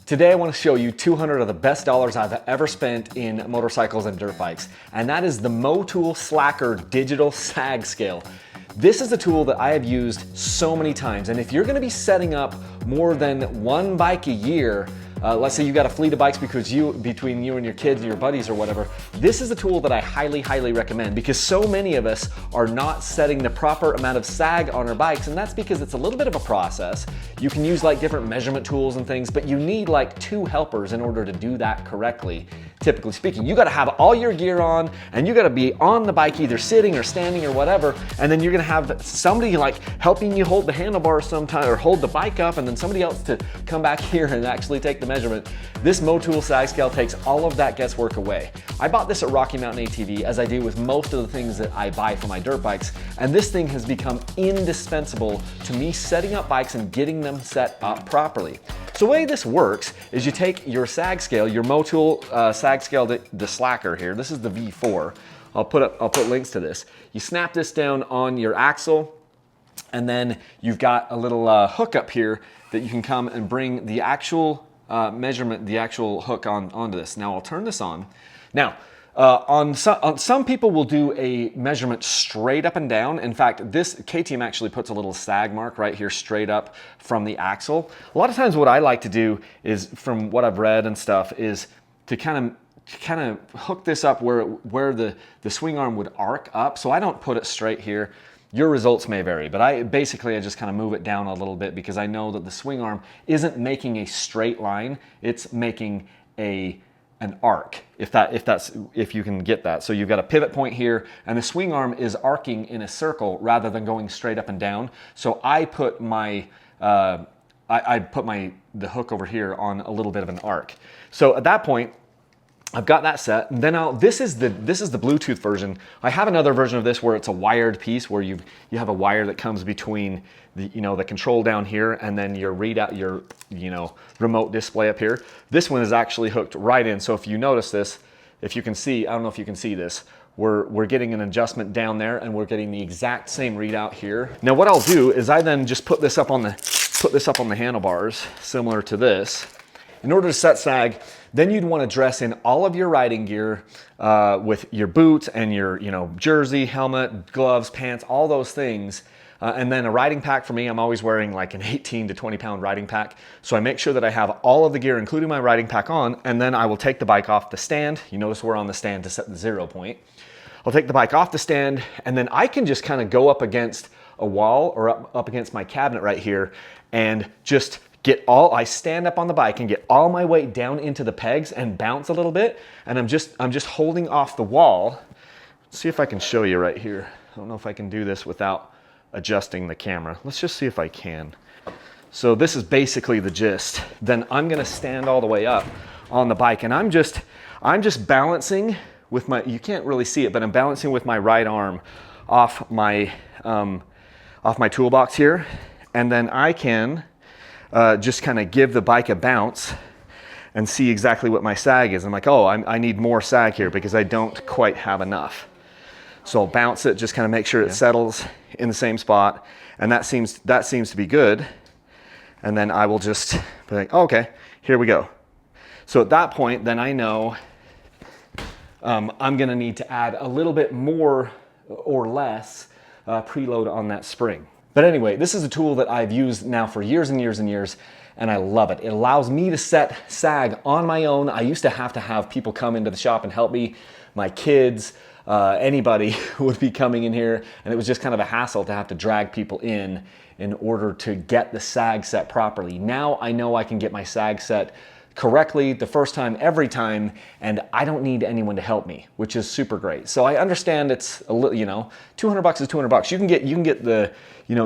Today I want to show you 200 of the best dollars I've ever spent in motorcycles and dirt bikes, and that is the MoTool Slacker Digital Sag Scale. This is a tool that I have used so many times, and if you're going to be setting up more than one bike a year, let's say you got a fleet of bikes between you and your kids and your buddies or whatever, this is a tool that I highly recommend, because so many of us are not setting the proper amount of sag on our bikes, and that's because it's a little bit of a process. You can use like different measurement tools and things, but you need like 2 helpers in order to do that correctly. Typically speaking, you got to have all your gear on, and you got to be on the bike either sitting or standing or whatever, and then you're going to have somebody like helping you hold the handlebars sometime or hold the bike up, and then somebody else to come back here and actually take the measurement. This MoTool Sag Scale takes all of that guesswork away. I bought this at Rocky Mountain ATV, as I do with most of the things that I buy for my dirt bikes, and this thing has become indispensable to me setting up bikes and getting them set up properly. So the way this works is you take your sag scale, your MoTool sag scale, the Slacker here. This is the V4. I'll put links to this. You snap this down on your axle, and then you've got a little hook up here that you can come and bring the actual measurement, the actual hook onto this. Now I'll turn this on. Now, some people will do a measurement straight up and down. In fact, this KTM actually puts a little sag mark right here straight up from the axle. A lot of times what I like to do is, from what I've read and stuff, is to kind of hook this up where the swing arm would arc up. So I don't put it straight here. Your results may vary, but I just kind of move it down a little bit, because I know that the swing arm isn't making a straight line, it's making an arc, if you can get that. So you've got a pivot point here, and the swing arm is arcing in a circle rather than going straight up and down. So I put the hook over here on a little bit of an arc. So at that point, I've got that set, and then this is the Bluetooth version. I have another version of this where it's a wired piece, where you have a wire that comes between the control down here and then your readout, your remote display up here. This one is actually hooked right in. So if you notice this, if you can see, I don't know if you can see this, we're getting an adjustment down there, and we're getting the exact same readout here. Now what I'll do is I then just put this up on the handlebars, similar to this. In order to set sag, then you'd want to dress in all of your riding gear with your boots and your jersey, helmet, gloves, pants, all those things. And then a riding pack. For me, I'm always wearing like an 18 to 20 pound riding pack. So I make sure that I have all of the gear, including my riding pack, on, and then I will take the bike off the stand. You notice we're on the stand to set the 0 point. I'll take the bike off the stand, and then I can just kind of go up against a wall or up against my cabinet right here and just I stand up on the bike and get all my weight down into the pegs and bounce a little bit, and I'm just holding off the wall. Let's see if I can show you right here. I don't know if I can do this without adjusting the camera. Let's just see if I can. So this is basically the gist. Then I'm gonna stand all the way up on the bike, and I'm just balancing with my, you can't really see it, but I'm balancing with my right arm off my toolbox here, and then I can just kind of give the bike a bounce and see exactly what my sag is. I'm like, oh, I need more sag here because I don't quite have enough. So I'll bounce it, just kind of make sure it settles in the same spot, and that seems to be good. And then I will just be like, oh, okay, here we go. So at that point, then I know I'm gonna need to add a little bit more or less preload on that spring. But anyway, this is a tool that I've used now for years and years and years, and I love it. It allows me to set sag on my own. I used to have people come into the shop and help me. My kids, anybody would be coming in here, and it was just kind of a hassle to have to drag people in order to get the sag set properly. Now I know I can get my sag set correctly the first time, every time, and I don't need anyone to help me, which is super great. So I understand it's a little, $200 is $200. You can get the,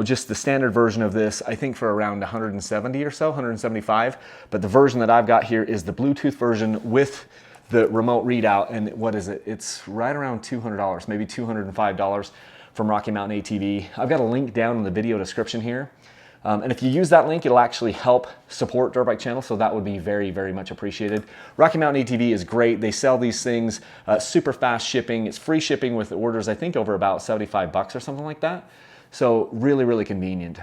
just the standard version of this, I think for around 170 or so, 175. But the version that I've got here is the Bluetooth version with the remote readout, and what is it? It's right around $200, maybe $205 from Rocky Mountain ATV. I've got a link down in the video description here. And if you use that link, it'll actually help support Dirt Bike Channel, so that would be very much appreciated. Rocky Mountain ATV is great. They sell these things, super fast shipping. It's free shipping with orders, I think, over about 75 bucks or something like that. So really convenient.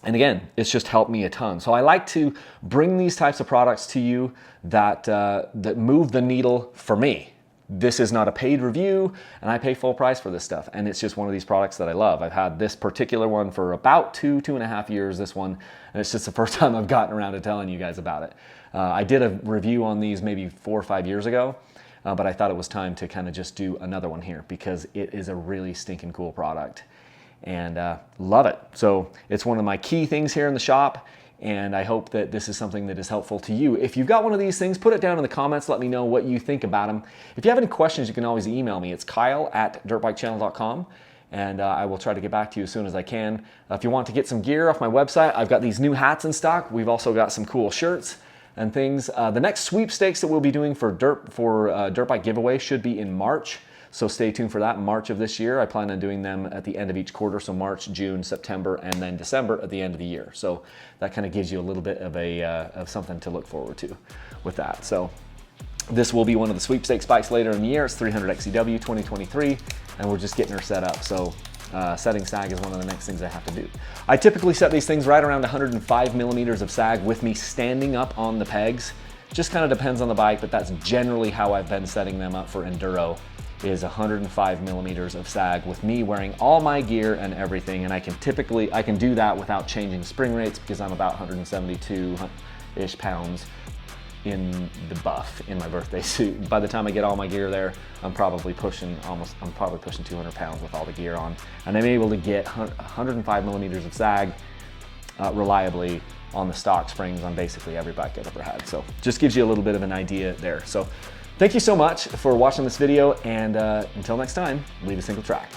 And again, it's just helped me a ton. So I like to bring these types of products to you that, that move the needle for me. This is not a paid review, and I pay full price for this stuff. And it's just one of these products that I love. I've had this particular one for about 2.5 years, this one, and it's just the first time I've gotten around to telling you guys about it. I did a review on these maybe 4 or 5 years ago, but I thought it was time to kind of just do another one here because it is a really stinking cool product. And love it. So it's one of my key things here in the shop, and I hope that this is something that is helpful to you. If you've got one of these things, put it down in the comments. Let me know what you think about them. If you have any questions, you can always email me. It's kyle@dirtbikechannel.com, and I will try to get back to you as soon as I can. If you want to get some gear off my website, I've got these new hats in stock. We've also got some cool shirts and things. The next sweepstakes that we'll be doing for dirt bike giveaway should be in March. So stay tuned for that in March of this year. I plan on doing them at the end of each quarter, so March, June, September, and then December at the end of the year. So that kind of gives you a little bit of of something to look forward to with that. So this will be one of the sweepstakes bikes later in the year. It's 300 XCW 2023, and we're just getting her set up. So setting sag is one of the next things I have to do. I typically set these things right around 105 millimeters of sag with me standing up on the pegs. Just kind of depends on the bike, but that's generally how I've been setting them up for enduro. Is 105 millimeters of sag with me wearing all my gear and everything, and I can do that without changing spring rates because I'm about 172-ish pounds in the buff in my birthday suit. By the time I get all my gear there, I'm probably pushing 200 pounds with all the gear on, and I'm able to get 105 millimeters of sag reliably on the stock springs on basically every bike I've ever had. So just gives you a little bit of an idea there. So thank you so much for watching this video, and until next time, leave a single track.